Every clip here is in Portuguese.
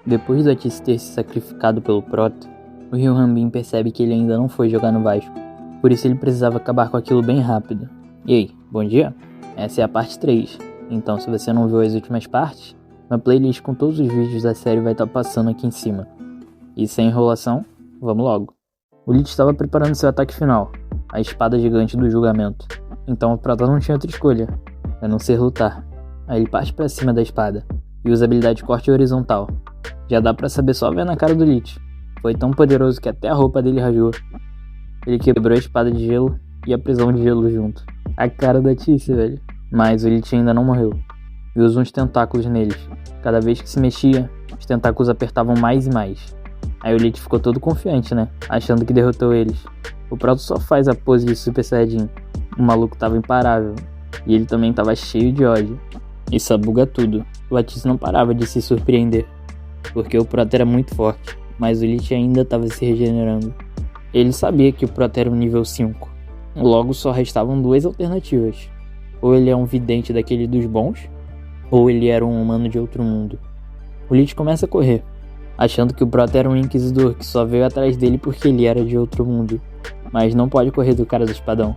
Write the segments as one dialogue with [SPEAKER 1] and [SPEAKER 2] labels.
[SPEAKER 1] Depois do Otis ter se sacrificado pelo Prota, o Ryuhanbin percebe que ele ainda não foi jogar no Vasco, por isso ele precisava acabar com aquilo bem rápido. E aí, bom dia? Essa é a parte 3, então se você não viu as últimas partes, uma playlist com todos os vídeos da série vai estar passando aqui em cima. E sem enrolação, vamos logo. O Lich estava preparando seu ataque final, a espada gigante do julgamento, então o Prota não tinha outra escolha, a não ser lutar. Aí ele parte pra cima da espada, e usa a habilidade corte horizontal. Já dá pra saber só vendo a cara do Lich. Foi tão poderoso que até a roupa dele rajou. Ele quebrou a espada de gelo e a prisão de gelo junto. A cara da Tícia, velho. Mas o Lich ainda não morreu. E usa uns tentáculos neles. Cada vez que se mexia, os tentáculos apertavam mais e mais. Aí o Lich ficou todo confiante, né? Achando que derrotou eles. O Proto só faz a pose de Super Saiyajin. O maluco tava imparável. E ele também tava cheio de ódio. Isso buga tudo. O Otis não parava de se surpreender. Porque o Proto era muito forte. Mas o Lich ainda estava se regenerando. Ele sabia que o Prota era um nível 5. Logo só restavam duas alternativas. Ou ele é um vidente daquele dos bons, ou ele era um humano de outro mundo. O Lich começa a correr, achando que o Prota era um inquisidor que só veio atrás dele porque ele era de outro mundo. Mas não pode correr do cara do espadão.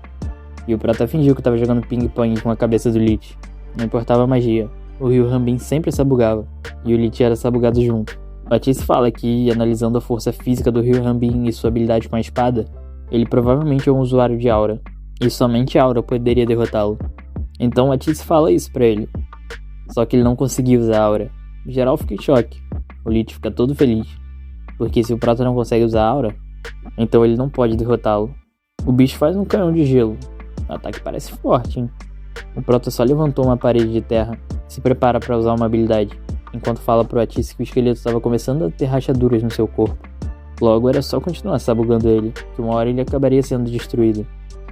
[SPEAKER 1] E o Prota fingiu que estava jogando ping-pong com a cabeça do Lich. Não importava a magia. O Ryuhanbin sempre sabugava, e o Lich era sabugado junto. O Otis fala que, analisando a força física do Ryuhanbin e sua habilidade com a espada, ele provavelmente é um usuário de aura, e somente a aura poderia derrotá-lo. Então o Otis fala isso pra ele. Só que ele não conseguiu usar a aura. Em geral fica em choque. O Lich fica todo feliz, porque se o Prota não consegue usar a aura, então ele não pode derrotá-lo. O bicho faz um canhão de gelo. O ataque parece forte, hein? O Prota só levantou uma parede de terra e se prepara para usar uma habilidade, enquanto fala pro Otis que o esqueleto estava começando a ter rachaduras no seu corpo. Logo era só continuar sabugando ele, que uma hora ele acabaria sendo destruído.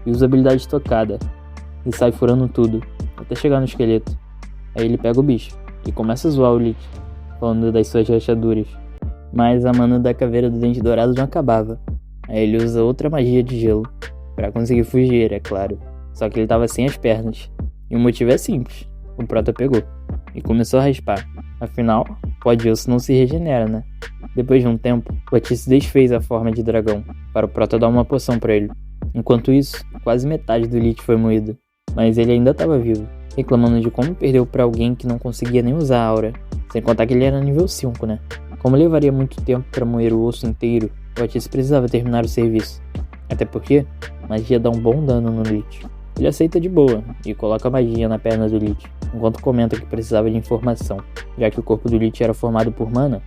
[SPEAKER 1] E usa a habilidade tocada, e sai furando tudo, até chegar no esqueleto. Aí ele pega o bicho, e começa a zoar o Lich, falando das suas rachaduras. Mas a mana da caveira do dente dourado não acabava. Aí ele usa outra magia de gelo, pra conseguir fugir, é claro. Só que ele tava sem as pernas. E o motivo é simples, o Prota pegou, e começou a raspar. Afinal, pó de osso não se regenera, né? Depois de um tempo, o Otis desfez a forma de dragão, para o Prota dar uma poção pra ele. Enquanto isso, quase metade do Lich foi moída, mas ele ainda estava vivo, reclamando de como perdeu pra alguém que não conseguia nem usar a aura, sem contar que ele era nível 5, né? Como levaria muito tempo pra moer o osso inteiro, o Otis precisava terminar o serviço. Até porque, magia dá um bom dano no Lich. Ele aceita de boa, e coloca a magia na perna do Lich, enquanto comenta que precisava de informação. Já que o corpo do Lich era formado por mana,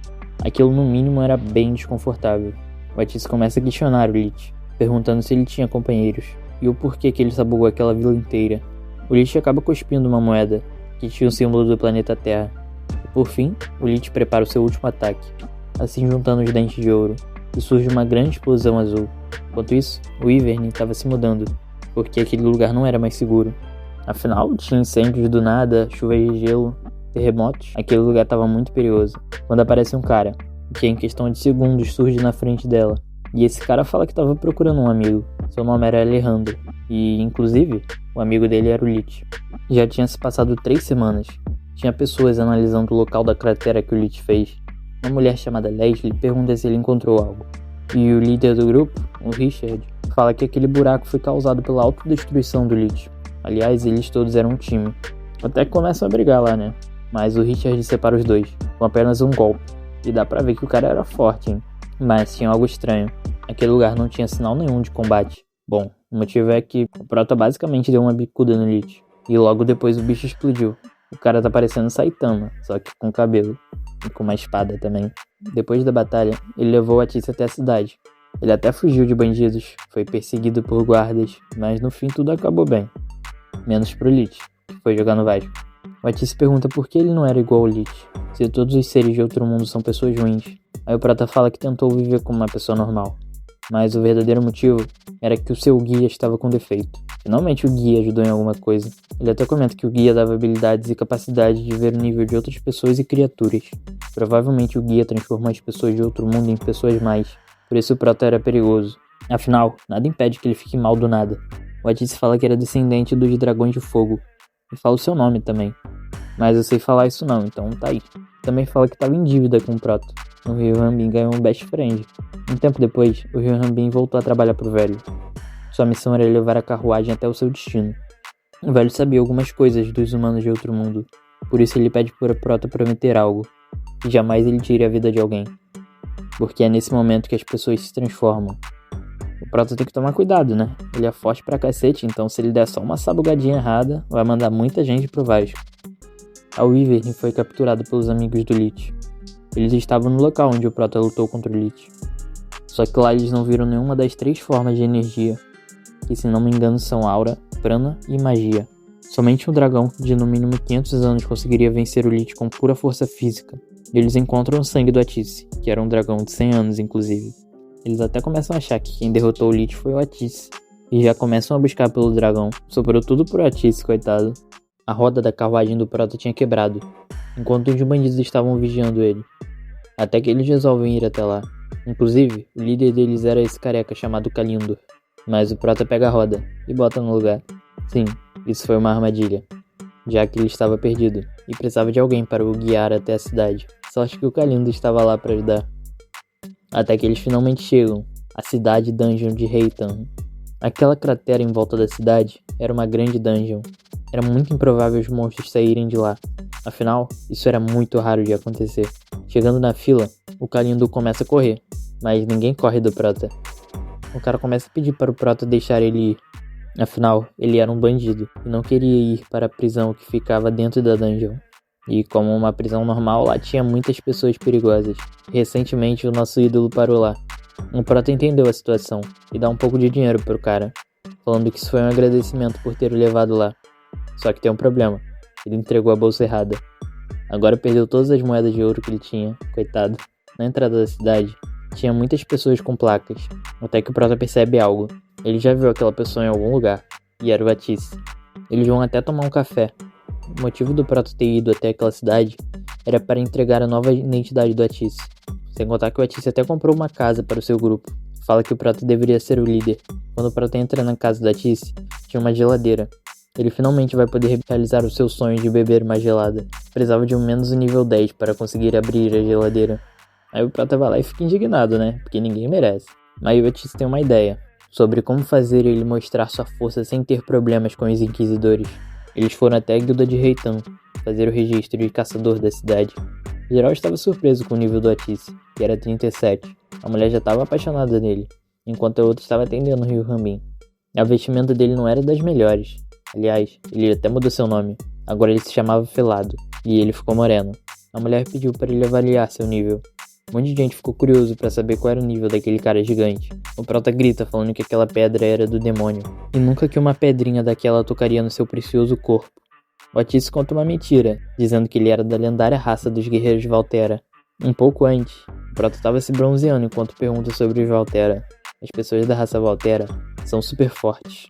[SPEAKER 1] aquilo no mínimo era bem desconfortável. O Otis começa a questionar o Lich, perguntando se ele tinha companheiros, e o porquê que ele sabugou aquela vila inteira. O Lich acaba cuspindo uma moeda, que tinha o símbolo do planeta Terra. E por fim, o Lich prepara o seu último ataque, assim juntando os dentes de ouro, e surge uma grande explosão azul. Enquanto isso, o Ivern estava se mudando, porque aquele lugar não era mais seguro. Afinal, tinha incêndios do nada, chuvas de gelo, terremotos. Aquele lugar estava muito perigoso. Quando aparece um cara, que em questão de segundos surge na frente dela. E esse cara fala que estava procurando um amigo. Seu nome era Alejandro. E, inclusive, o amigo dele era o Lich. Já tinha se passado 3 semanas. Tinha pessoas analisando o local da cratera que o Lich fez. Uma mulher chamada Leslie pergunta se ele encontrou algo. E o líder do grupo, o Richard, fala que aquele buraco foi causado pela autodestruição do Lich. Aliás, eles todos eram um time. Até que começam a brigar lá, né? Mas o Richard separa os dois, com apenas um golpe. E dá pra ver que o cara era forte, hein? Mas tinha algo estranho. Aquele lugar não tinha sinal nenhum de combate. Bom, o motivo é que o Prota basicamente deu uma bicuda no Lich. E logo depois o bicho explodiu. O cara tá parecendo Saitama, só que com cabelo. E com uma espada também. Depois da batalha, ele levou a Otis até a cidade. Ele até fugiu de bandidos, foi perseguido por guardas, mas no fim tudo acabou bem. Menos pro Lich, que foi jogar no Vasco. O Otis pergunta por que ele não era igual ao Lich, se todos os seres de outro mundo são pessoas ruins. Aí o Prota fala que tentou viver como uma pessoa normal, mas o verdadeiro motivo era que o seu guia estava com defeito. Finalmente o guia ajudou em alguma coisa. Ele até comenta que o guia dava habilidades e capacidade de ver o nível de outras pessoas e criaturas. Provavelmente o guia transformou as pessoas de outro mundo em pessoas mais. Por isso o Prota era perigoso. Afinal, nada impede que ele fique mal do nada. O Otis fala que era descendente dos dragões de fogo. E fala o seu nome também. Mas eu sei falar isso não, então tá aí. Também fala que tava em dívida com o Proto. O Ryuhanbin ganhou um best friend. Um tempo depois, o Ryuhanbin voltou a trabalhar pro velho. Sua missão era levar a carruagem até o seu destino. O velho sabia algumas coisas dos humanos de outro mundo, por isso ele pede para Proto prometer algo, que jamais ele tire a vida de alguém. Porque é nesse momento que as pessoas se transformam. O Proto tem que tomar cuidado, né? Ele é forte pra cacete, então se ele der só uma sabugadinha errada, vai mandar muita gente pro Vasco. A Wyvern foi capturado pelos amigos do Lich. Eles estavam no local onde o Proto lutou contra o Lich. Só que lá eles não viram nenhuma das 3 formas de energia, que se não me engano são aura, prana e magia. Somente um dragão de no mínimo 500 anos conseguiria vencer o Lich com pura força física. Eles encontram o sangue do Atice, que era um dragão de 100 anos inclusive. Eles até começam a achar que quem derrotou o Lich foi o Atice, e já começam a buscar pelo dragão. Sobrou tudo pro Atice, coitado. A roda da carruagem do Proto tinha quebrado, enquanto os bandidos estavam vigiando ele. Até que eles resolvem ir até lá. Inclusive, o líder deles era esse careca chamado Kalindor. Mas o Proto pega a roda e bota no lugar. Sim, isso foi uma armadilha, já que ele estava perdido e precisava de alguém para o guiar até a cidade. Sorte que o Kalindor estava lá para ajudar. Até que eles finalmente chegam, a cidade dungeon de Reitan. Aquela cratera em volta da cidade era uma grande dungeon. Era muito improvável os monstros saírem de lá. Afinal, isso era muito raro de acontecer. Chegando na fila, o Kalindor começa a correr, mas ninguém corre do Proto. O cara começa a pedir para o Proto deixar ele ir. Afinal, ele era um bandido e não queria ir para a prisão que ficava dentro da dungeon. E como uma prisão normal, lá tinha muitas pessoas perigosas. Recentemente, o nosso ídolo parou lá. O Proto entendeu a situação e dá um pouco de dinheiro pro cara, falando que isso foi um agradecimento por ter o levado lá. Só que tem um problema, ele entregou a bolsa errada. Agora perdeu todas as moedas de ouro que ele tinha, coitado. Na entrada da cidade, tinha muitas pessoas com placas, até que o Proto percebe algo. Ele já viu aquela pessoa em algum lugar, e era o Atice. Eles vão até tomar um café. O motivo do Proto ter ido até aquela cidade era para entregar a nova identidade do Atice. Sem contar que o Atice até comprou uma casa para o seu grupo. Fala que o Proto deveria ser o líder. Quando o Proto entra na casa do Atice, tinha uma geladeira. Ele finalmente vai poder realizar o seu sonho de beber mais gelada. Precisava de um menos nível 10 para conseguir abrir a geladeira. Aí o Proto vai lá e fica indignado, né? Porque ninguém merece. Mas o Atice tem uma ideia sobre como fazer ele mostrar sua força sem ter problemas com os inquisidores. Eles foram até a guilda de Reitan fazer o registro de caçador da cidade. Geral estava surpreso com o nível do Atice, que era 37. A mulher já estava apaixonada nele, enquanto a outra estava atendendo o Ryuhanbin. A vestimenta dele não era das melhores. Aliás, ele até mudou seu nome. Agora ele se chamava Felado, e ele ficou moreno. A mulher pediu para ele avaliar seu nível. Um monte de gente ficou curioso para saber qual era o nível daquele cara gigante. O Proto grita falando que aquela pedra era do demônio, e nunca que uma pedrinha daquela tocaria no seu precioso corpo. O Atice conta uma mentira, dizendo que ele era da lendária raça dos guerreiros Valtera. Um pouco antes, o Proto estava se bronzeando enquanto pergunta sobre os Valtera. As pessoas da raça Valtera são super fortes,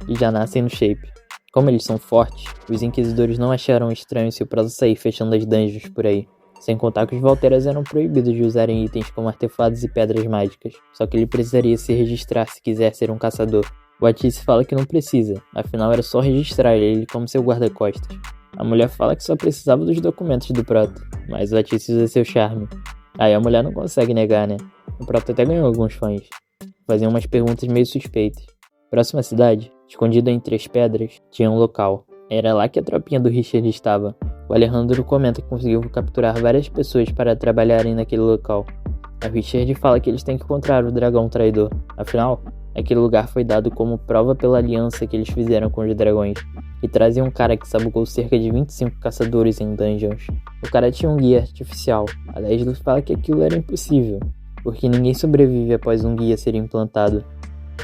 [SPEAKER 1] e já nascem no shape. Como eles são fortes, os inquisidores não acharam estranho se o Proto sair fechando as dungeons por aí. Sem contar que os Valteras eram proibidos de usarem itens como artefatos e pedras mágicas, só que ele precisaria se registrar se quiser ser um caçador. O Atice fala que não precisa, afinal era só registrar ele como seu guarda-costas. A mulher fala que só precisava dos documentos do Proto, mas o Atice usa seu charme. Aí a mulher não consegue negar, né? O Proto até ganhou alguns fãs. Faziam umas perguntas meio suspeitas. Próxima cidade, escondida entre as pedras, tinha um local. Era lá que a tropinha do Richard estava. O Alejandro comenta que conseguiu capturar várias pessoas para trabalharem naquele local. A Richard fala que eles têm que encontrar o dragão traidor. Afinal, aquele lugar foi dado como prova pela aliança que eles fizeram com os dragões, e trazia um cara que sabugou cerca de 25 caçadores em dungeons. O cara tinha um guia artificial. A Leslie fala que aquilo era impossível, porque ninguém sobrevive após um guia ser implantado.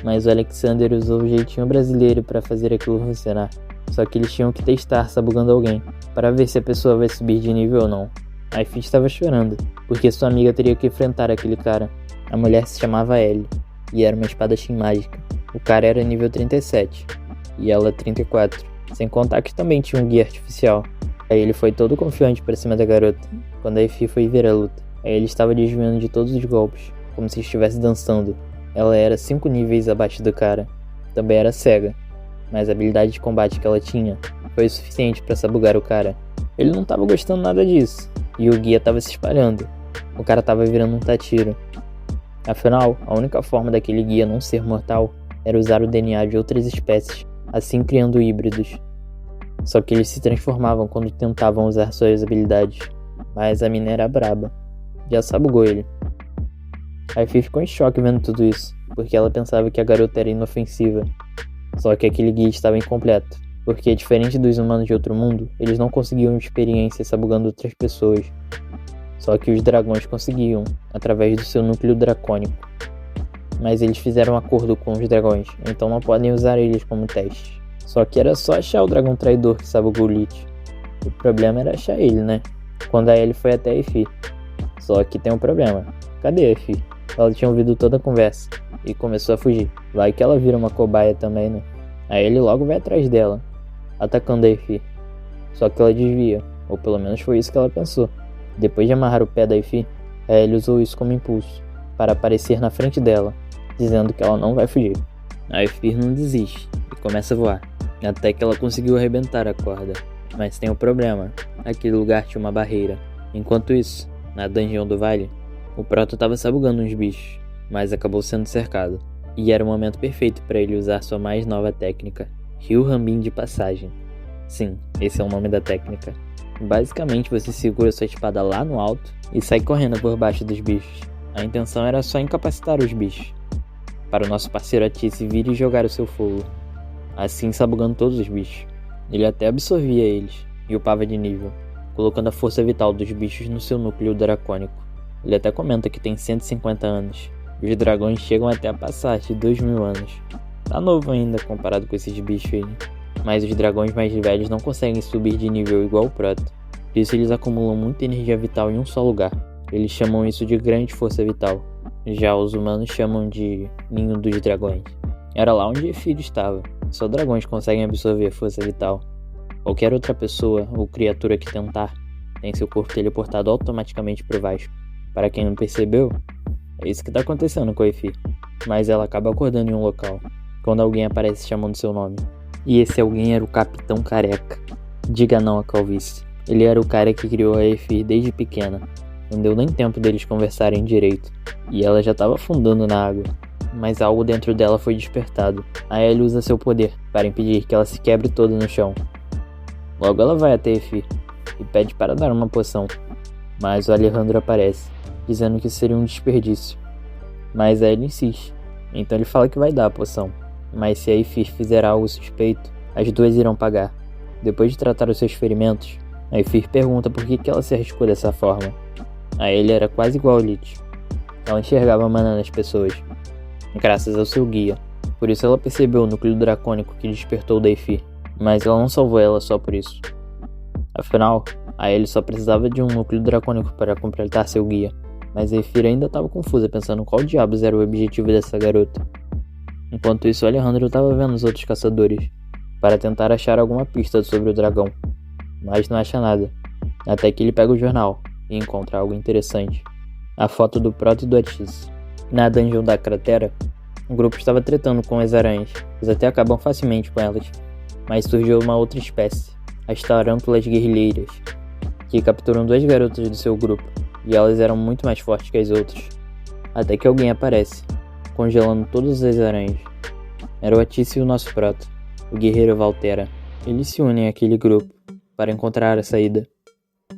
[SPEAKER 1] Mas o Alexander usou o jeitinho brasileiro para fazer aquilo funcionar. Só que eles tinham que testar sabugando alguém, para ver se a pessoa vai subir de nível ou não. A Ify estava chorando, porque sua amiga teria que enfrentar aquele cara. A mulher se chamava Ellie, e era uma espadachim mágica. O cara era nível 37, e ela 34, sem contar que também tinha um guia artificial. Aí ele foi todo confiante para cima da garota, quando a Ify foi ver a luta. Aí ele estava desviando de todos os golpes, como se estivesse dançando. Ela era 5 níveis abaixo do cara. Também era cega, mas a habilidade de combate que ela tinha foi o suficiente para sabugar o cara. Ele não tava gostando nada disso, e o guia tava se espalhando. O cara tava virando um Tatiro. Afinal, a única forma daquele guia não ser mortal era usar o DNA de outras espécies, assim criando híbridos. Só que eles se transformavam quando tentavam usar suas habilidades, mas a mina era braba. Já sabugou ele. A Fi ficou em choque vendo tudo isso, porque ela pensava que a garota era inofensiva. Só que aquele guia estava incompleto, porque diferente dos humanos de outro mundo, eles não conseguiam experiência sabugando outras pessoas. Só que os dragões conseguiam, através do seu núcleo dracônico. Mas eles fizeram um acordo com os dragões, então não podem usar eles como teste. Só que era só achar o dragão traidor que sabugou o Lich. O problema era achar ele, né? Quando a Ellie foi até a Efi. Só que tem um problema. Cadê a Efi? Ela tinha ouvido toda a conversa e começou a fugir. Vai que ela vira uma cobaia também, né? A Ellie logo vai atrás dela, atacando a Efi. Só que ela desvia, ou pelo menos foi isso que ela pensou. Depois de amarrar o pé da Efi, a Ellie usou isso como impulso, para aparecer na frente dela, dizendo que ela não vai fugir. A Efi não desiste e começa a voar, até que ela conseguiu arrebentar a corda. Mas tem um problema, aquele lugar tinha uma barreira. Enquanto isso, na dungeon do vale, o Proto estava sabugando uns bichos, mas acabou sendo cercado. E era o momento perfeito para ele usar sua mais nova técnica, Ryuhanbin de passagem. Sim, esse é o nome da técnica. Basicamente você segura sua espada lá no alto e sai correndo por baixo dos bichos. A intenção era só incapacitar os bichos, para o nosso parceiro Atice vir e jogar o seu fogo, assim sabugando todos os bichos. Ele até absorvia eles e upava de nível, colocando a força vital dos bichos no seu núcleo dracônico. Ele até comenta que tem 150 anos. Os dragões chegam até a passar de 2000 anos. Tá novo ainda comparado com esses bichos aí. Mas os dragões mais velhos não conseguem subir de nível igual o Proto. Por isso eles acumulam muita energia vital em um só lugar. Eles chamam isso de grande força vital. Já os humanos chamam de ninho dos dragões. Era lá onde Efi estava. Só dragões conseguem absorver força vital. Qualquer outra pessoa ou criatura que tentar tem seu corpo teleportado automaticamente pro Vasco. Para quem não percebeu, é isso que tá acontecendo com a Efi. Mas ela acaba acordando em um local, quando alguém aparece chamando seu nome. E esse alguém era o Capitão Careca. Diga não à calvície. Ele era o cara que criou a Efi desde pequena. Não deu nem tempo deles conversarem direito. E ela já estava afundando na água. Mas algo dentro dela foi despertado. A Ellie usa seu poder para impedir que ela se quebre toda no chão. Logo ela vai até Efi e pede para dar uma poção. Mas o Alejandro aparece, dizendo que seria um desperdício. Mas a Ellie insiste. Então ele fala que vai dar a poção. Mas se a Efi fizer algo suspeito, as duas irão pagar. Depois de tratar os seus ferimentos, a Efi pergunta por que ela se arriscou dessa forma. A Ellie era quase igual ao Lich. Ela enxergava mana nas pessoas, graças ao seu guia. Por isso ela percebeu o núcleo dracônico que despertou da Efi. Mas ela não salvou ela só por isso. Afinal, a Ellie só precisava de um núcleo dracônico para completar seu guia. Mas a Efi ainda estava confusa, pensando qual diabos era o objetivo dessa garota. Enquanto isso, Alejandro estava vendo os outros caçadores, para tentar achar alguma pista sobre o dragão. Mas não acha nada, até que ele pega o jornal e encontra algo interessante. A foto do Proto e do Atice. Na dungeon da cratera, o grupo estava tretando com as aranhas. Eles até acabam facilmente com elas. Mas surgiu uma outra espécie, as tarântulas guerrilheiras, que capturam duas garotas do seu grupo, e elas eram muito mais fortes que as outras. Até que alguém aparece, congelando todas as aranhas. Era o Atice e o nosso Proto, o guerreiro Valtera. Eles se unem àquele grupo para encontrar a saída.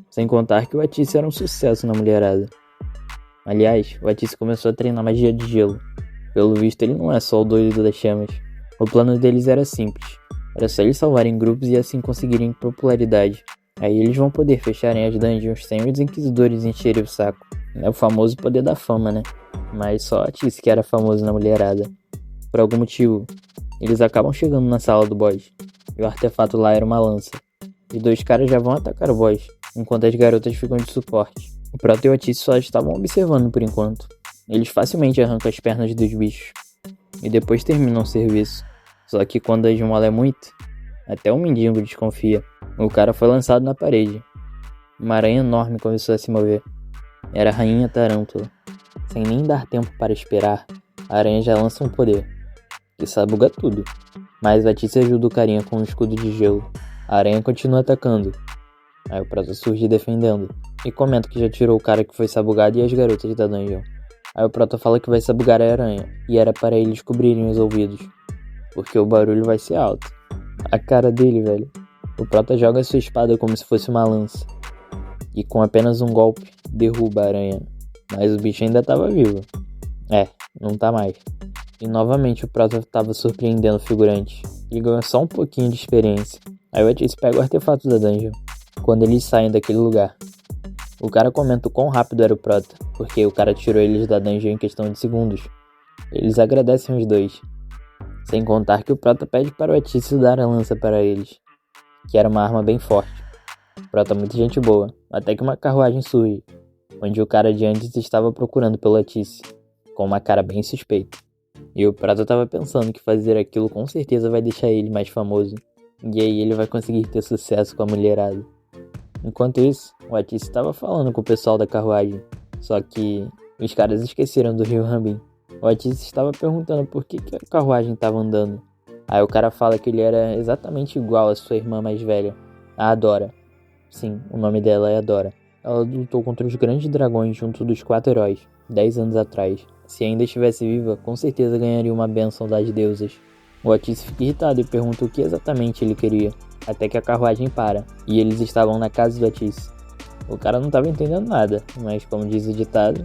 [SPEAKER 1] Sem contar que o Atice era um sucesso na mulherada. Aliás, o Atice começou a treinar magia de gelo. Pelo visto, ele não é só o doido das chamas. O plano deles era simples. Era só eles salvarem grupos e assim conseguirem popularidade. Aí eles vão poder fecharem as dungeons sem os inquisidores encherem o saco. É o famoso poder da fama, né? Mas só a Atice que era famoso na mulherada. Por algum motivo, eles acabam chegando na sala do boss. E o artefato lá era uma lança. E dois caras já vão atacar o boss, enquanto as garotas ficam de suporte. O Proto e o Atice só estavam observando por enquanto. Eles facilmente arrancam as pernas dos bichos. E depois terminam o serviço. Só que quando a esmola é muito, até o mendigo desconfia. O cara foi lançado na parede. Uma aranha enorme começou a se mover. Era a rainha tarântula. Sem nem dar tempo para esperar, a aranha já lança um poder, que sabuga tudo. Mas a Atice ajuda o carinha com um escudo de gelo. A aranha continua atacando. Aí o Prota surge defendendo e comenta que já tirou o cara que foi sabugado e as garotas da dungeon. Aí o Prota fala que vai sabugar a aranha e era para eles cobrirem os ouvidos, porque o barulho vai ser alto. A cara dele, velho. O Prota joga sua espada como se fosse uma lança e com apenas um golpe derruba a aranha, mas o bicho ainda estava vivo. Não tá mais. E novamente o Prota estava surpreendendo o figurante. Ele ganhou só um pouquinho de experiência. Aí o Otis pega o artefato da dungeon quando eles saem daquele lugar. O cara comenta o quão rápido era o Prota, porque o cara tirou eles da dungeon em questão de segundos. Eles agradecem os dois, sem contar que o Prota pede para o Otis dar a lança para eles, que era uma arma bem forte. O Prota é muito gente boa, até que uma carruagem surge, onde o cara de antes estava procurando pelo Otis, com uma cara bem suspeita. E o Prota estava pensando que fazer aquilo com certeza vai deixar ele mais famoso, e aí ele vai conseguir ter sucesso com a mulherada. Enquanto isso, o Otis estava falando com o pessoal da carruagem, só que os caras esqueceram do rio Rambin. O Otis estava perguntando por que a carruagem estava andando. Aí o cara fala que ele era exatamente igual à sua irmã mais velha, a Adora. Sim, o nome dela é Adora. Ela lutou contra os grandes dragões junto dos 4 heróis, 10 anos atrás. Se ainda estivesse viva, com certeza ganharia uma bênção das deusas. O Otis fica irritado e pergunta o que exatamente ele queria, até que a carruagem para, e eles estavam na casa do Otis. O cara não estava entendendo nada, mas como diz o ditado,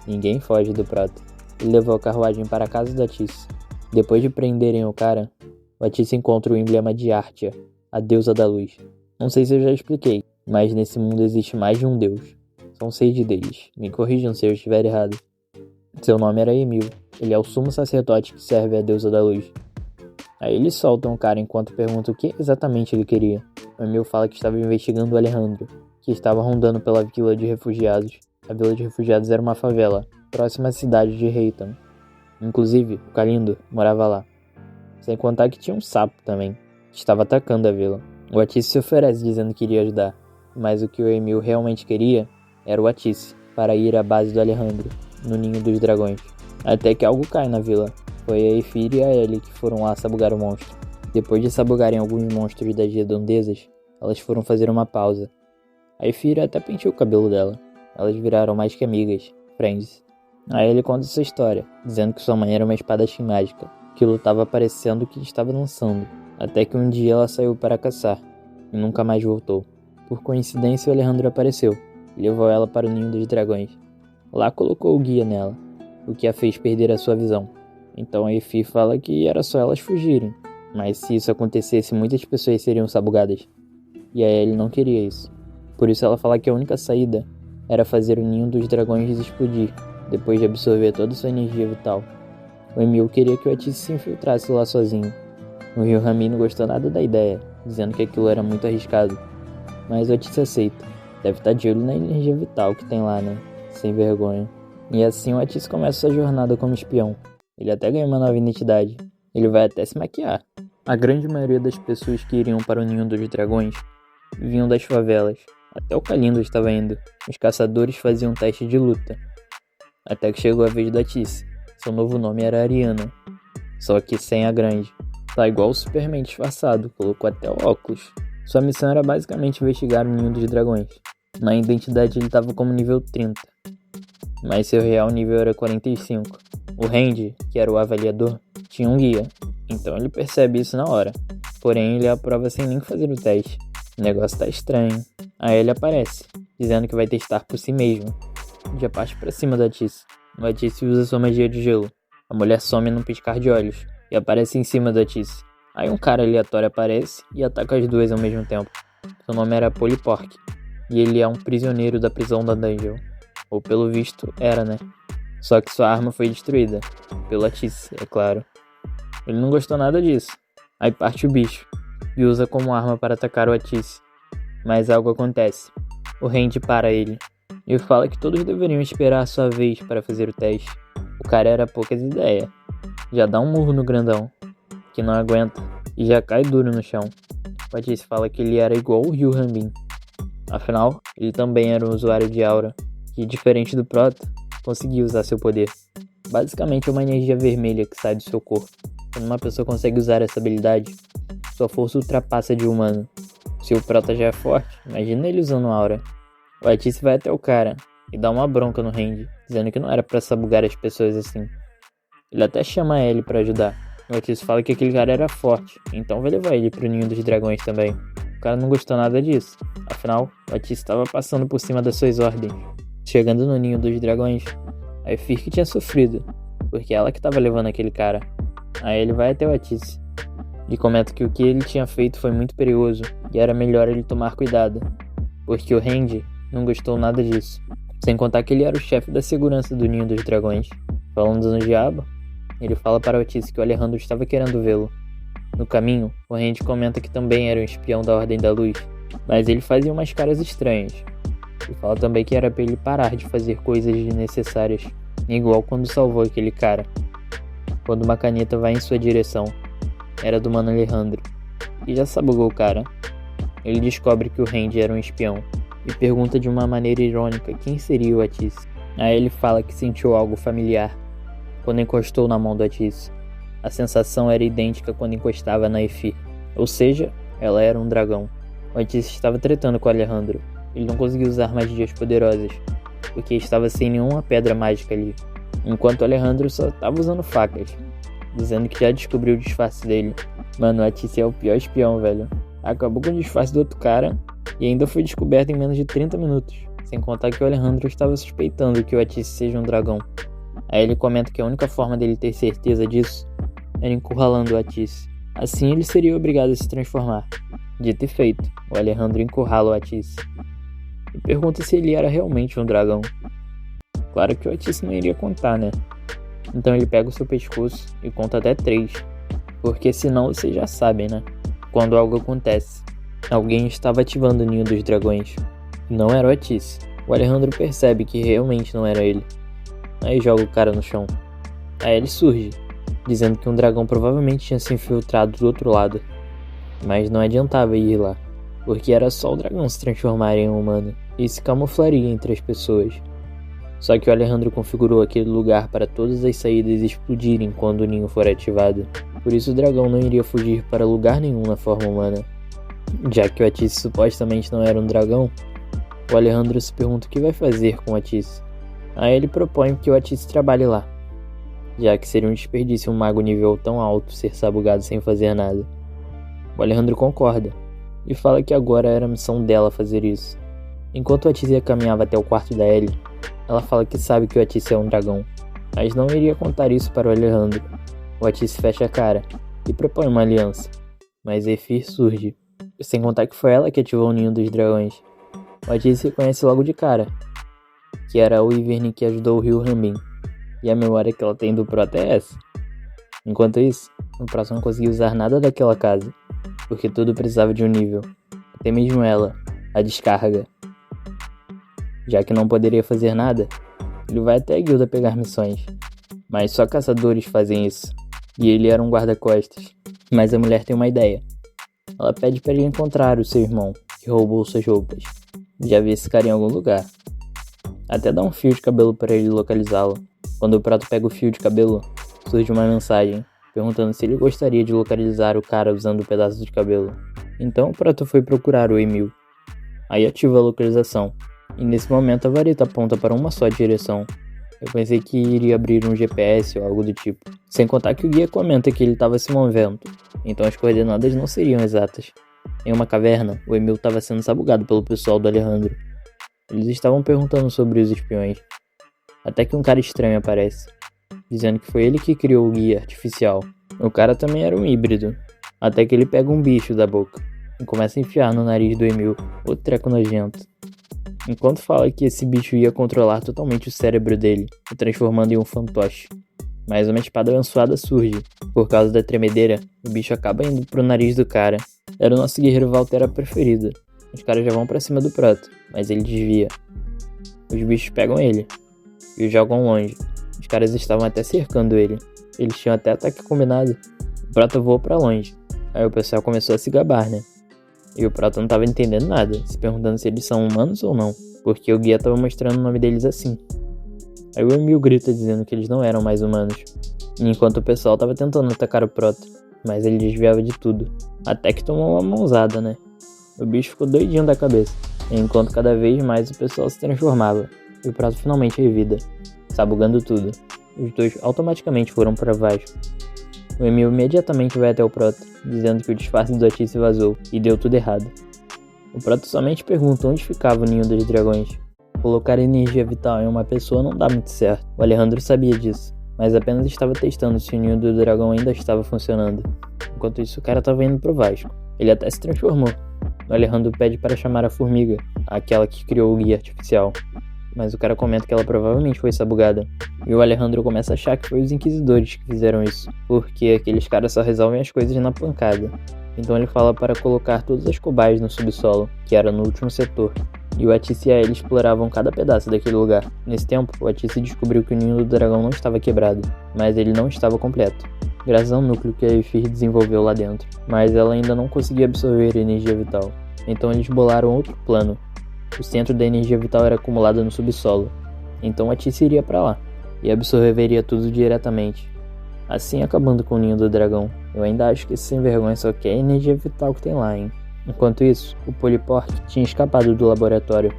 [SPEAKER 1] ninguém foge do Prota. Ele levou a carruagem para a casa do Otis. Depois de prenderem o cara, o Otis encontra o emblema de Artia, a deusa da luz. Não sei se eu já expliquei, mas nesse mundo existe mais de um deus. São 6 deles, me corrijam se eu estiver errado. Seu nome era Emil, ele é o sumo sacerdote que serve a deusa da luz. Aí eles soltam o cara enquanto perguntam o que exatamente ele queria. O Emil fala que estava investigando o Alejandro, que estava rondando pela vila de refugiados. A vila de refugiados era uma favela, próxima à cidade de Reitan. Inclusive, o Kalindo morava lá. Sem contar que tinha um sapo também, que estava atacando a vila. O Otis se oferece dizendo que iria ajudar, mas o que o Emil realmente queria era o Otis, para ir à base do Alejandro, no ninho dos dragões. Até que algo cai na vila. Foi a Ephir e a Ellie que foram lá sabugar o monstro. Depois de sabugarem alguns monstros das redondezas, elas foram fazer uma pausa. A Ephir até penteou o cabelo dela. Elas viraram mais que amigas, friends. A Ellie conta sua história, dizendo que sua mãe era uma espadachim mágica, que lutava parecendo que estava dançando, até que um dia ela saiu para caçar, e nunca mais voltou. Por coincidência, o Alejandro apareceu, e levou ela para o ninho dos dragões. Lá colocou o guia nela, o que a fez perder a sua visão. Então a Ephir fala que era só elas fugirem, mas se isso acontecesse muitas pessoas seriam sabugadas, e a Ellie não queria isso. Por isso ela fala que a única saída era fazer o ninho dos dragões explodir, depois de absorver toda sua energia vital. O Emil queria que o Otis se infiltrasse lá sozinho. O Rio Rami não gostou nada da ideia, dizendo que aquilo era muito arriscado, mas o Otis aceita. Deve estar de olho na energia vital que tem lá, né? Sem vergonha. E assim o Otis começa sua jornada como espião. Ele até ganha uma nova identidade. Ele vai até se maquiar. A grande maioria das pessoas que iriam para o ninho dos dragões vinham das favelas. Até o Kalindo estava indo. Os caçadores faziam teste de luta. Até que chegou a vez da Otis. Seu novo nome era Ariana. Só que sem a grande. Tá igual o Superman disfarçado. Colocou até o óculos. Sua missão era basicamente investigar o ninho dos dragões. Na identidade ele estava como nível 30. Mas seu real nível era 45. O Randy, que era o avaliador, tinha um guia, então ele percebe isso na hora. Porém, ele aprova sem nem fazer o teste. O negócio tá estranho. Aí ele aparece, dizendo que vai testar por si mesmo. Já parte pra cima da Otis. O Otis usa sua magia de gelo. A mulher some num piscar de olhos e aparece em cima da Otis. Aí um cara aleatório aparece e ataca as duas ao mesmo tempo. Seu nome era Polypork, e ele é um prisioneiro da prisão da dungeon. Ou pelo visto, era, né? Só que sua arma foi destruída. Pela Otis, é claro. Ele não gostou nada disso. Aí parte o bicho e usa como arma para atacar o Otis. Mas algo acontece. O Randy para ele e fala que todos deveriam esperar a sua vez para fazer o teste. O cara era poucas ideias. Já dá um murro no grandão, que não aguenta, e já cai duro no chão. O Otis fala que ele era igual o Rio Rambin. Afinal, ele também era um usuário de aura, que diferente do Prota, conseguia usar seu poder. Basicamente é uma energia vermelha que sai do seu corpo. Quando uma pessoa consegue usar essa habilidade, sua força ultrapassa a de humano. Se o Prota já é forte, imagina ele usando aura. O Atice vai até o cara e dá uma bronca no Randy, dizendo que não era pra sabugar as pessoas assim. Ele até chama ele pra ajudar. O Atice fala que aquele cara era forte, então vai levar ele pro ninho dos dragões também. O cara não gostou nada disso, afinal, o Atice estava passando por cima das suas ordens. Chegando no ninho dos dragões, a Zephyr que tinha sofrido, porque ela que estava levando aquele cara. Aí ele vai até o Atice e comenta que o que ele tinha feito foi muito perigoso e era melhor ele tomar cuidado, porque o Randy não gostou nada disso. Sem contar que ele era o chefe da segurança do ninho dos dragões. Falando no diabo, ele fala para o Atice que o Alejandro estava querendo vê-lo. No caminho, o Randy comenta que também era um espião da Ordem da Luz, mas ele fazia umas caras estranhas. E fala também que era para ele parar de fazer coisas desnecessárias, igual quando salvou aquele cara. Quando uma caneta vai em sua direção, era do Mano Alejandro, e já sabugou o cara. Ele descobre que o Randy era um espião, e pergunta de uma maneira irônica quem seria o Atice. Aí ele fala que sentiu algo familiar quando encostou na mão do Atice. A sensação era idêntica quando encostava na Zephyr, ou seja, ela era um dragão. O Atice estava tretando com o Alejandro. Ele não conseguiu usar magias poderosas, porque estava sem nenhuma pedra mágica ali, enquanto o Alejandro só estava usando facas, dizendo que já descobriu o disfarce dele. Mano, o Atice é o pior espião, velho. Acabou com o disfarce do outro cara e ainda foi descoberto em menos de 30 minutos, sem contar que o Alejandro estava suspeitando que o Atice seja um dragão. Aí ele comenta que a única forma dele ter certeza disso era encurralando o Atice. Assim ele seria obrigado a se transformar. Dito e feito, o Alejandro encurrala o Atice e pergunta se ele era realmente um dragão. Claro que o Atice não iria contar, né? Então ele pega o seu pescoço e conta até 3, porque senão vocês já sabem, né? Quando algo acontece, alguém estava ativando o ninho dos dragões, e não era o Atice. O Alejandro percebe que realmente não era ele. Aí joga o cara no chão. Aí ele surge, dizendo que um dragão provavelmente tinha se infiltrado do outro lado, mas não adiantava ir lá, porque era só o dragão se transformar em um humano e se camuflaria entre as pessoas. Só que o Alejandro configurou aquele lugar para todas as saídas explodirem quando o ninho for ativado. Por isso o dragão não iria fugir para lugar nenhum na forma humana. Já que o Atice supostamente não era um dragão, o Alejandro se pergunta o que vai fazer com o Atice. Aí ele propõe que o Atice trabalhe lá, já que seria um desperdício um mago nível tão alto ser sabugado sem fazer nada. O Alejandro concorda e fala que agora era a missão dela fazer isso. Enquanto o Atice caminhava até o quarto da Ellie, ela fala que sabe que o Atice é um dragão, mas não iria contar isso para o Alejandro. O Atice fecha a cara e propõe uma aliança, mas Zephyr surge, sem contar que foi ela que ativou o ninho dos dragões. O Atice reconhece logo de cara que era o Ivern que ajudou o Rio Rambin, e a memória que ela tem do Prota é essa. Enquanto isso, o Prota não conseguiu usar nada daquela casa, porque tudo precisava de um nível, até mesmo ela, a descarga. Já que não poderia fazer nada, ele vai até a guilda pegar missões, mas só caçadores fazem isso, e ele era um guarda-costas. Mas a mulher tem uma ideia. Ela pede para ele encontrar o seu irmão, que roubou suas roupas, e já vê esse cara em algum lugar. Até dá um fio de cabelo para ele localizá-lo. Quando o Prota pega o fio de cabelo, surge uma mensagem, perguntando se ele gostaria de localizar o cara usando o pedaço de cabelo. Então o Prota foi procurar o Emil. Aí ativa a localização, e nesse momento a vareta aponta para uma só direção. Eu pensei que iria abrir um GPS ou algo do tipo. Sem contar que o guia comenta que ele estava se movendo, então as coordenadas não seriam exatas. Em uma caverna, o Emil estava sendo sabugado pelo pessoal do Alejandro. Eles estavam perguntando sobre os espiões, até que um cara estranho aparece, dizendo que foi ele que criou o guia artificial. O cara também era um híbrido, até que ele pega um bicho da boca e começa a enfiar no nariz do Emil, outro treco nojento. Enquanto fala que esse bicho ia controlar totalmente o cérebro dele, o transformando em um fantoche. Mas uma espada abençoada surge. Por causa da tremedeira, o bicho acaba indo pro nariz do cara. Era o nosso guerreiro Valtera preferido. Os caras já vão pra cima do Prota, mas ele desvia. Os bichos pegam ele e o jogam longe. Os caras estavam até cercando ele. Eles tinham até ataque combinado. O Prota voou pra longe. Aí o pessoal começou a se gabar, né? E o Prota não tava entendendo nada, se perguntando se eles são humanos ou não, porque o guia tava mostrando o nome deles assim. Aí o Emil grita dizendo que eles não eram mais humanos, enquanto o pessoal tava tentando atacar o Prota, mas ele desviava de tudo, até que tomou uma mãozada, né? O bicho ficou doidinho da cabeça, enquanto cada vez mais o pessoal se transformava, e o Proto finalmente revida, sabugando tudo. Os dois automaticamente foram para Vasco. O Emil imediatamente vai até o Proto, dizendo que o disfarce do Otis vazou e deu tudo errado. O Proto somente pergunta onde ficava o ninho dos dragões. Colocar energia vital em uma pessoa não dá muito certo. O Alejandro sabia disso, mas apenas estava testando se o ninho do dragão ainda estava funcionando. Enquanto isso, o cara estava indo pro Vasco. Ele até se transformou. O Alejandro pede para chamar a formiga, aquela que criou o guia artificial. Mas o cara comenta que ela provavelmente foi sabugada. E o Alejandro começa a achar que foi os inquisidores que fizeram isso, porque aqueles caras só resolvem as coisas na pancada. Então ele fala para colocar todas as cobaias no subsolo, que era no último setor. E o Otis e a Ellie exploravam cada pedaço daquele lugar. Nesse tempo, o Otis descobriu que o ninho do dragão não estava quebrado, mas ele não estava completo, graças ao núcleo que a Aphir desenvolveu lá dentro. Mas ela ainda não conseguia absorver a energia vital. Então eles bolaram outro plano. O centro da energia vital era acumulado no subsolo. Então o Otis iria para lá e absorveria tudo diretamente, assim acabando com o ninho do dragão. Eu ainda acho que esse sem vergonha só quer a energia vital que tem lá, hein? Enquanto isso, o Polypork tinha escapado do laboratório.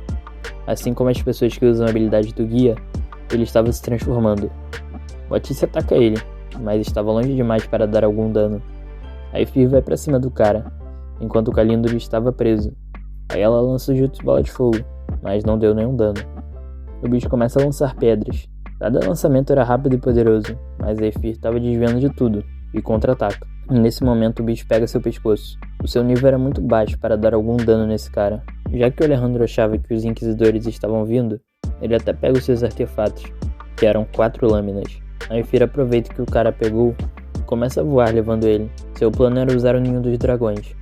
[SPEAKER 1] Assim como as pessoas que usam a habilidade do guia, ele estava se transformando. O Otis ataca ele, mas estava longe demais para dar algum dano. A Aphir vai para cima do cara, enquanto o Kalindor estava preso. Aí ela lança o Jutsu Bola de Fogo, mas não deu nenhum dano. O bicho começa a lançar pedras. Cada lançamento era rápido e poderoso, mas a Aphir estava desviando de tudo e contra-ataca. Nesse momento o bicho pega seu pescoço. O seu nível era muito baixo para dar algum dano nesse cara. Já que o Alejandro achava que os inquisidores estavam vindo, ele até pega os seus artefatos, que eram 4 lâminas. A Aphir aproveita que o cara pegou e começa a voar levando ele. Seu plano era usar o ninho dos dragões.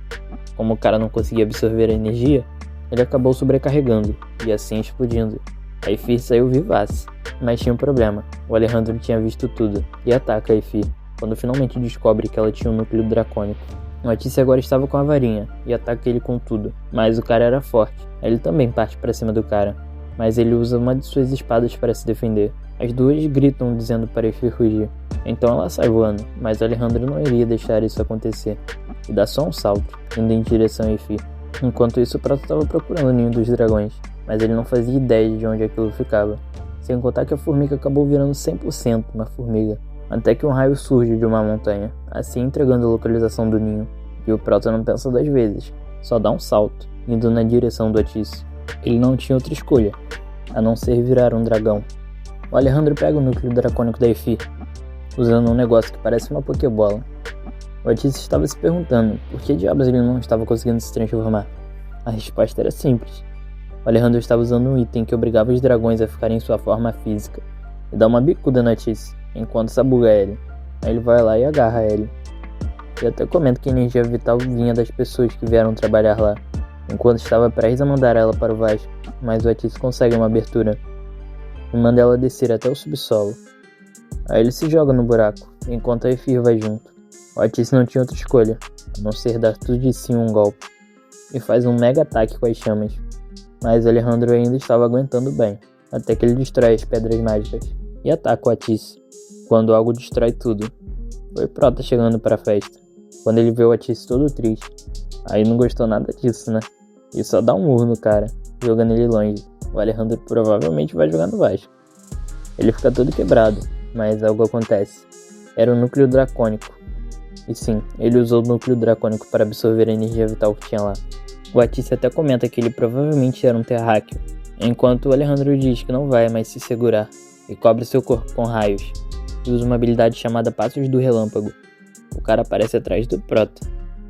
[SPEAKER 1] Como o cara não conseguia absorver a energia, ele acabou sobrecarregando e assim explodindo. A Aphir saiu vivace, mas tinha um problema. O Alejandro tinha visto tudo e ataca a Aphir, quando finalmente descobre que ela tinha um núcleo dracônico. O Otis agora estava com a varinha e ataca ele com tudo, mas o cara era forte. Ele também parte para cima do cara, mas ele usa uma de suas espadas para se defender. As duas gritam dizendo para Aphir fugir. Então ela sai voando, mas o Alejandro não iria deixar isso acontecer e dá só um salto, indo em direção a Aphir. Enquanto isso, o Proto estava procurando o ninho dos dragões, mas ele não fazia ideia de onde aquilo ficava. Sem contar que a formiga acabou virando 100% uma formiga, até que um raio surge de uma montanha, assim entregando a localização do ninho. E o Proto não pensa 2 vezes, só dá um salto, indo na direção do Otis. Ele não tinha outra escolha, a não ser virar um dragão. O Alejandro pega o núcleo dracônico da Aphir, usando um negócio que parece uma pokebola. O Otis estava se perguntando por que diabos ele não estava conseguindo se transformar. A resposta era simples. O Alejandro estava usando um item que obrigava os dragões a ficarem em sua forma física, e dá uma bicuda no Otis, enquanto sabuga ele. Aí ele vai lá e agarra ele. E até comenta que a energia vital vinha das pessoas que vieram trabalhar lá, enquanto estava prestes a mandar ela para o Vasco, mas o Otis consegue uma abertura e manda ela descer até o subsolo. Aí ele se joga no buraco, enquanto a Aphir vai junto. O Otis não tinha outra escolha, a não ser dar tudo de si um golpe, e faz um mega ataque com as chamas. Mas Alejandro ainda estava aguentando bem, até que ele destrói as pedras mágicas e ataca o Otis, quando algo destrói tudo. Foi Proto chegando para a festa, quando ele vê o Otis todo triste. Aí não gostou nada disso, né? E só dá um murro no cara, jogando ele longe. O Alejandro provavelmente vai jogar no Vasco. Ele fica todo quebrado, mas algo acontece. Era o núcleo dracônico. E sim, ele usou o núcleo dracônico para absorver a energia vital que tinha lá. O Otis até comenta que ele provavelmente era um terráqueo, enquanto o Alejandro diz que não vai mais se segurar e cobre seu corpo com raios, e usa uma habilidade chamada Passos do Relâmpago. O cara aparece atrás do Proto,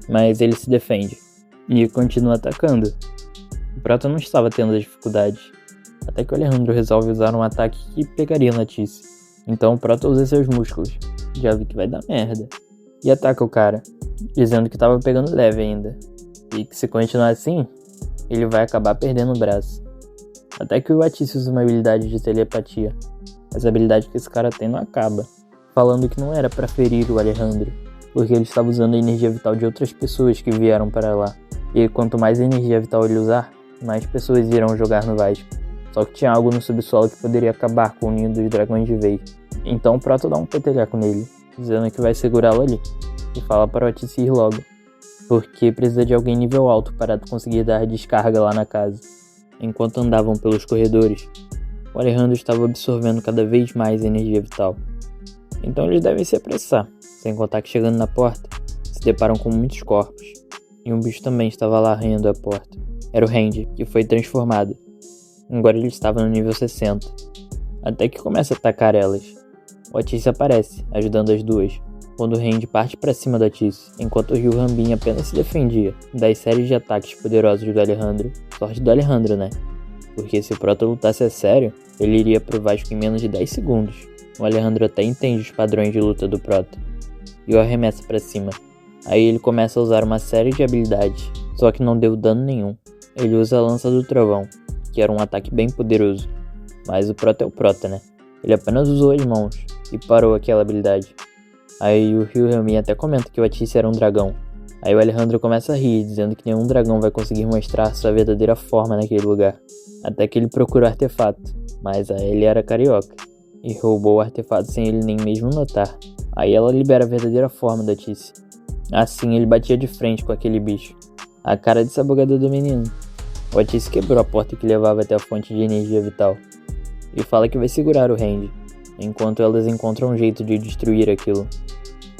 [SPEAKER 1] mas ele se defende e continua atacando. O Proto não estava tendo dificuldades, até que o Alejandro resolve usar um ataque que pegaria no Otis. Então o Proto usa seus músculos, já vi que vai dar merda, e ataca o cara, dizendo que estava pegando leve ainda, e que se continuar assim, ele vai acabar perdendo o braço. Até que o Otis usa uma habilidade de telepatia. Essa habilidade que esse cara tem não acaba, falando que não era para ferir o Alejandro, porque ele estava usando a energia vital de outras pessoas que vieram para lá. E quanto mais energia vital ele usar, mais pessoas irão jogar no Vasco. Só que tinha algo no subsolo que poderia acabar com o ninho dos dragões de vez. Então o Proto dá um peteleco nele, dizendo que vai segurá-lo ali, e fala para o Otis ir logo. porque precisa de alguém nível alto para conseguir dar descarga lá na casa. Enquanto andavam pelos corredores, o Alejandro estava absorvendo cada vez mais energia vital. Então eles devem se apressar, sem contar que chegando na porta, se deparam com muitos corpos. E um bicho também estava lá arranhando a porta. Era o Randy, que foi transformado. Agora ele estava no nível 60. Até que começa a atacar elas. O Otis aparece, ajudando as duas, quando o Randy parte para cima da Otis, enquanto o Ryu Rambin apenas se defendia das séries de ataques poderosos do Alejandro. Sorte do Alejandro, né? Porque se o Prota lutasse a sério, ele iria pro Vasco em menos de 10 segundos. O Alejandro até entende os padrões de luta do Prota e o arremessa para cima. Aí ele começa a usar uma série de habilidades, só que não deu dano nenhum. Ele usa a Lança do Trovão, que era um ataque bem poderoso, mas o Prota é o Prota, né? Ele apenas usou as mãos e parou aquela habilidade. Aí o Ryu Rambin até comenta que o Otis era um dragão. Aí o Alejandro começa a rir, dizendo que nenhum dragão vai conseguir mostrar sua verdadeira forma naquele lugar. Até que ele procura o artefato, mas ele era carioca e roubou o artefato sem ele nem mesmo notar. Aí ela libera a verdadeira forma da Otis. Assim ele batia de frente com aquele bicho. A cara de sabugador do menino. O Otis quebrou a porta que levava até a fonte de energia vital e fala que vai segurar o Randy, enquanto elas encontram um jeito de destruir aquilo.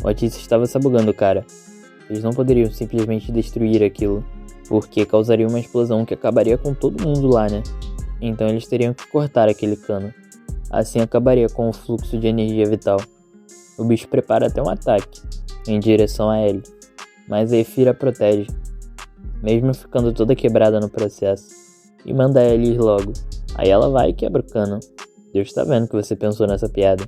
[SPEAKER 1] O Otis estava sabugando o cara. Eles não poderiam simplesmente destruir aquilo, porque causaria uma explosão que acabaria com todo mundo lá, né? Então eles teriam que cortar aquele cano. Assim acabaria com o fluxo de energia vital. O bicho prepara até um ataque em direção a ele, mas a Efira protege, mesmo ficando toda quebrada no processo, e manda ela ir logo. Aí ela vai e quebra o cano. Deus tá vendo que você pensou nessa piada.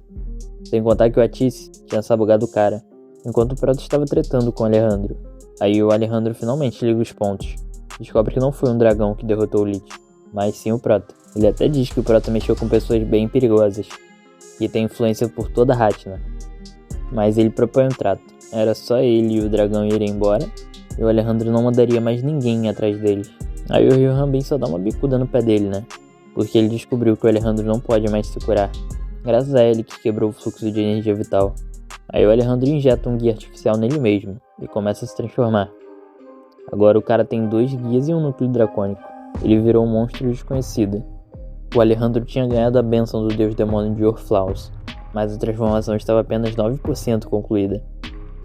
[SPEAKER 1] Sem contar que o Otis tinha sabugado o cara, enquanto o Prota estava tretando com o Alejandro. Aí o Alejandro finalmente liga os pontos. Descobre que não foi um dragão que derrotou o Lich, mas sim o Prota. Ele até diz que o Prota mexeu com pessoas bem perigosas, que tem influência por toda a Ratna. Mas ele propõe um trato. Era só ele e o dragão irem embora, e o Alejandro não mandaria mais ninguém atrás deles. Aí o Ryu Rambin só dá uma bicuda no pé dele, né? Porque ele descobriu que o Alejandro não pode mais se curar, graças a ele que quebrou o fluxo de energia vital. Aí o Alejandro injeta um guia artificial nele mesmo e começa a se transformar. Agora o cara tem 2 guias e um núcleo dracônico. Ele virou um monstro desconhecido. O Alejandro tinha ganhado a bênção do deus demônio de Orflaus, mas a transformação estava apenas 9% concluída,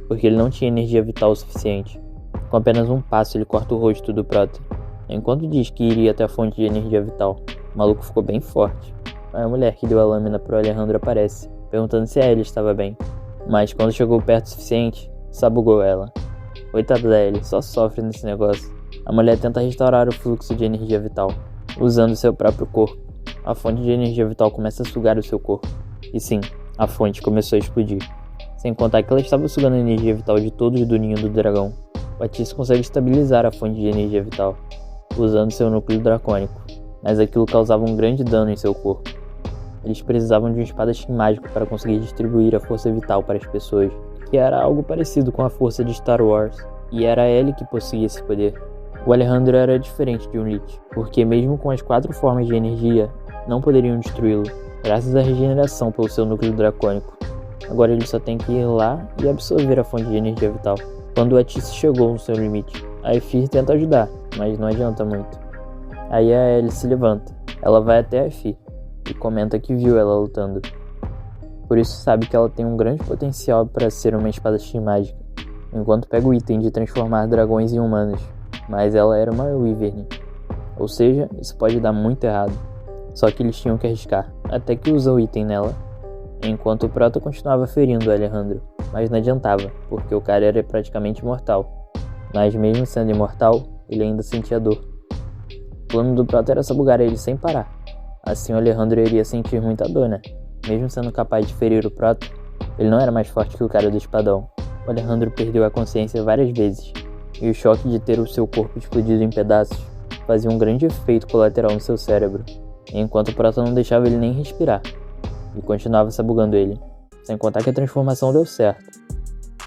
[SPEAKER 1] porque ele não tinha energia vital o suficiente. Com apenas um passo ele corta o rosto do Prota, enquanto diz que iria até a fonte de energia vital. O maluco ficou bem forte. Aí a mulher que deu a lâmina pro Alejandro aparece, perguntando se a Ellie estava bem. Mas quando chegou perto o suficiente, sabugou ela. Coitada da Ellie, só sofre nesse negócio. A mulher tenta restaurar o fluxo de energia vital, usando seu próprio corpo. A fonte de energia vital começa a sugar o seu corpo. E sim, a fonte começou a explodir. Sem contar que ela estava sugando a energia vital de todos do ninho do dragão. O Otis consegue estabilizar a fonte de energia vital, usando seu núcleo dracônico, mas aquilo causava um grande dano em seu corpo. Eles precisavam de um espadachim mágico para conseguir distribuir a força vital para as pessoas, que era algo parecido com a força de Star Wars, e era ele que possuía esse poder. O Alejandro era diferente de um Lich, porque mesmo com as 4 formas de energia, não poderiam destruí-lo, graças à regeneração pelo seu núcleo dracônico. Agora ele só tem que ir lá e absorver a fonte de energia vital. Quando o Otis chegou no seu limite, a Efir tenta ajudar, mas não adianta muito. Aí a Ellie se levanta, ela vai até a Efir e comenta que viu ela lutando. Por isso sabe que ela tem um grande potencial para ser uma espadachim mágica, enquanto pega o item de transformar dragões em humanos, mas ela era uma Wyvern. Ou seja, isso pode dar muito errado. Só que eles tinham que arriscar, até que usa o item nela, enquanto o Prota continuava ferindo o Alejandro, mas não adiantava, porque o cara era praticamente imortal. Mas mesmo sendo imortal, ele ainda sentia dor. O plano do Prota era sabugar ele sem parar. Assim o Alejandro iria sentir muita dor, né? Mesmo sendo capaz de ferir o Prota, ele não era mais forte que o cara do espadão. O Alejandro perdeu a consciência várias vezes, e o choque de ter o seu corpo explodido em pedaços fazia um grande efeito colateral no seu cérebro, enquanto o Prota não deixava ele nem respirar, e continuava sabugando ele, sem contar que a transformação deu certo.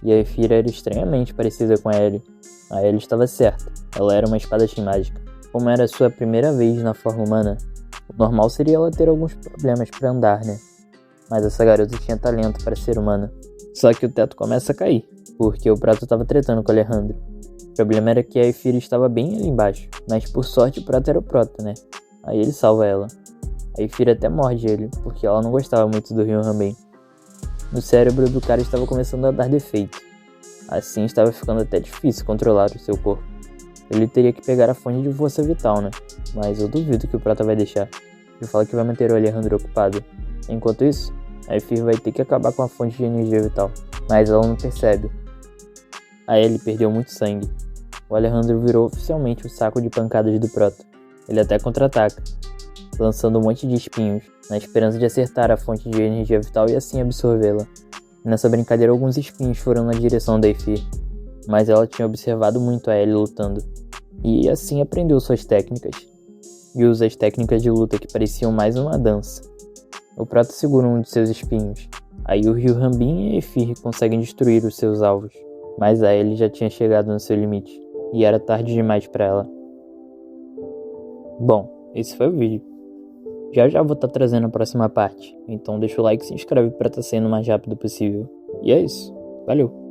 [SPEAKER 1] E a Efira era estranhamente parecida com a Ellie. A Ellie estava certa, ela era uma espadachim mágica. Como era sua primeira vez na forma humana, o normal seria ela ter alguns problemas para andar, né? Mas essa garota tinha talento para ser humana. Só que o teto começa a cair, porque o Prota estava tretando com o Alejandro. problema era que a Aifira estava bem ali embaixo, mas por sorte o Prota era o Prota, né? Aí ele salva ela. A Aifira até morde ele, porque ela não gostava muito do Ryu Hanbin. O cérebro do cara estava começando a dar defeito. Assim estava ficando até difícil controlar o seu corpo. Ele teria que pegar a fonte de força vital, né? Mas eu duvido que o Prota vai deixar. Ele fala que vai manter o Alejandro ocupado. Enquanto isso, a Aifir vai ter que acabar com a fonte de energia vital. Mas ela não percebe. A Ellie perdeu muito sangue. O Alejandro virou oficialmente o saco de pancadas do Prota. Ele até contra-ataca, lançando um monte de espinhos, na esperança de acertar a fonte de energia vital e assim absorvê-la. Nessa brincadeira, alguns espinhos foram na direção da Aifir, mas ela tinha observado muito a Ellie lutando, e assim aprendeu suas técnicas. E usa as técnicas de luta que pareciam mais uma dança. O Prota segura um de seus espinhos. Aí o Ryu Hanbin e a Aifir conseguem destruir os seus alvos, mas a Ellie já tinha chegado no seu limite, e era tarde demais para ela. Bom, esse foi o vídeo. Já vou estar trazendo a próxima parte, então deixa o like e se inscreve para estar saindo o mais rápido possível. E é isso, valeu!